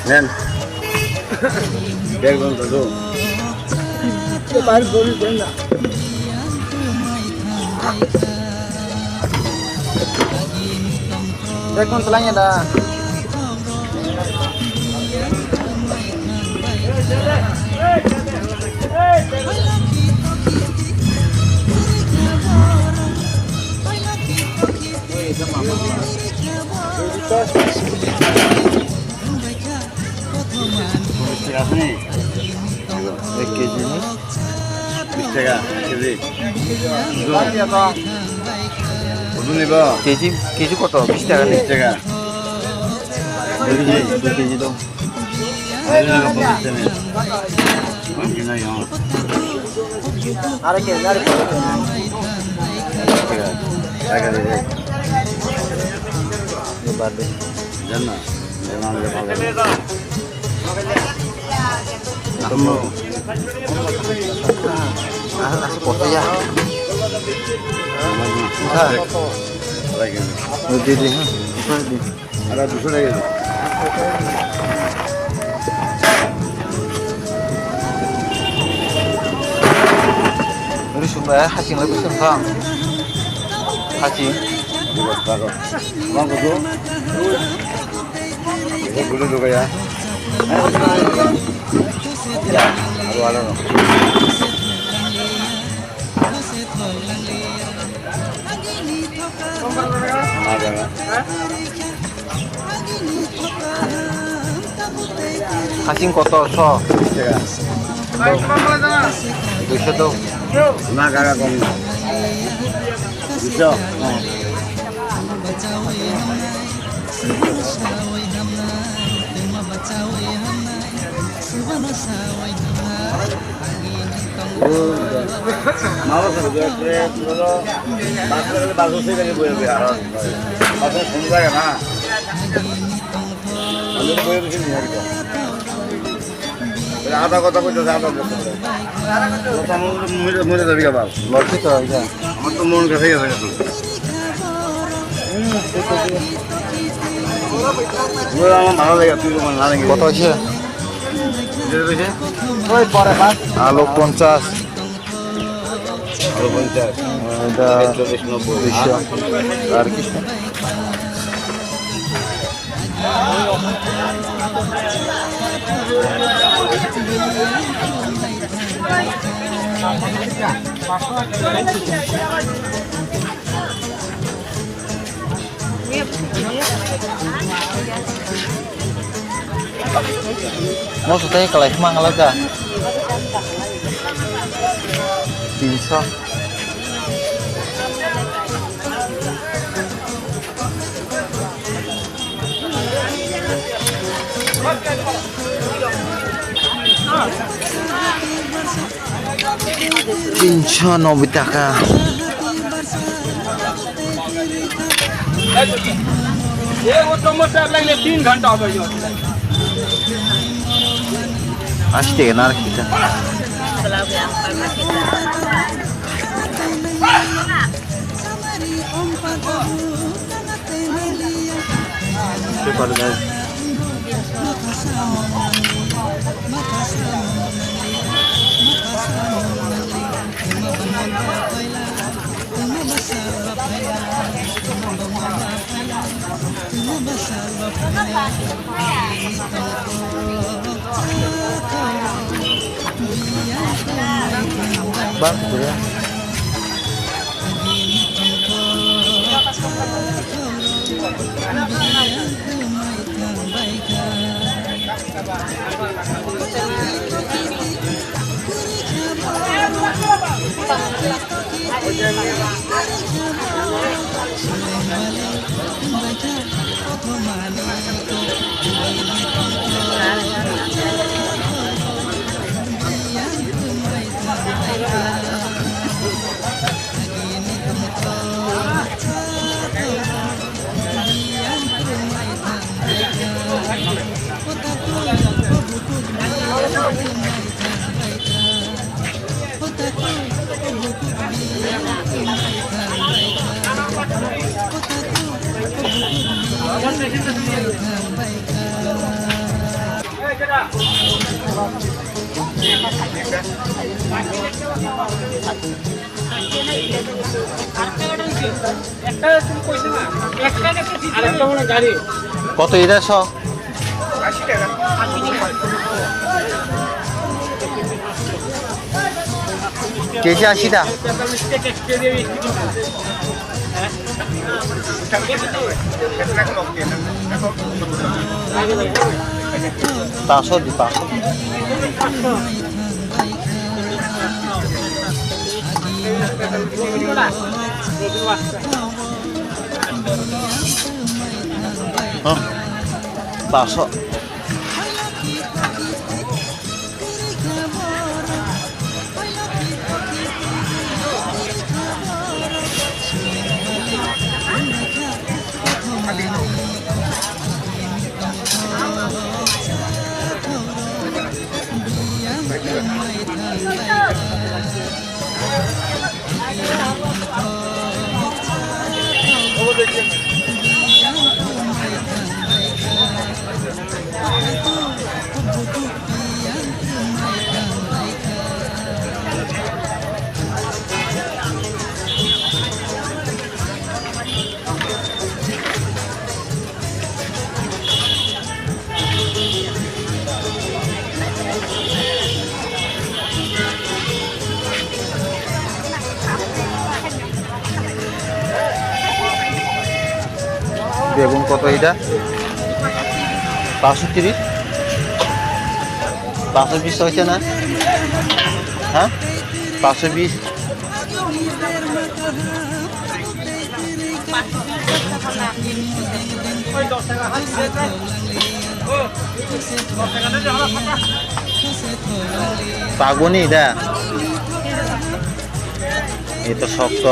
Nen, bag dong tuh. Baru boleh benda. Dekon telanya dah. Nih, 1 kg ini 20 টাকা KG. ওজন নিব KG কত? 20 টাকা নেই। 20 টাকা 2 কেজি দাও। আরে কে টাকা টাকা দিয়ে এবার দে জান না জানালে ভালো। Temu. কত যা Lagi. দি দি হ্যাঁ Ada 200 lagi. Ini sumpah hacing lagi sentang hacing Bang kudu. Ini kudu juga ya. Ada. hacing কত 100 টাকা 200 দাও না কাকা কম না 200 মাও সরবে করে পুরো বাসে থেকে বইবে আর বাসে ফোন যায় না আমি বইবে কি নিয়ে আসব আধা কথা কইতে আধা কথা মরে যাবি বাবা লক্ষ্য তো এটা আমার তো মন কাছে গেছে আমার ভালো লাগে তুই না লাগে কত আছে রয়েছে ওই পরে বাস আলু 50 আরো 50 এটা 40 90 200 আর কিছু maksudnya kalau emang lega 300 390 টাকা ये वो टमाटर लगने 3 घंटा हो गया 80 টাকা না আর কিটা Super guys. Bang, ya. কত এটা শ কেজি 80টা পাঁচশো দি পাঁচশো পাঁচশো বেগুন কত এটা 530 520 হয়েছে না হ্যাঁ 520 পাগুনি এটা এটা শক্ত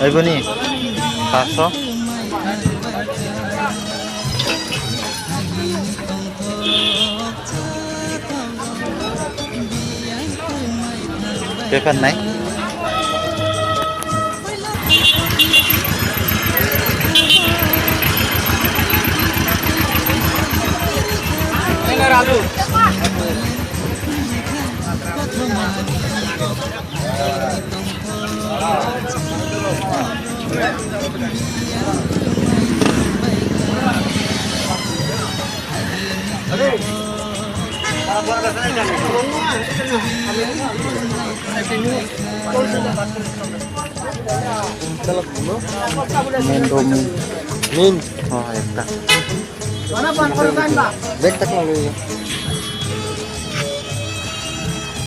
এইবনি 500 পেপার নাই আলু Min. Oh, eta. Mana pan korban, Pak? Bek tak mau.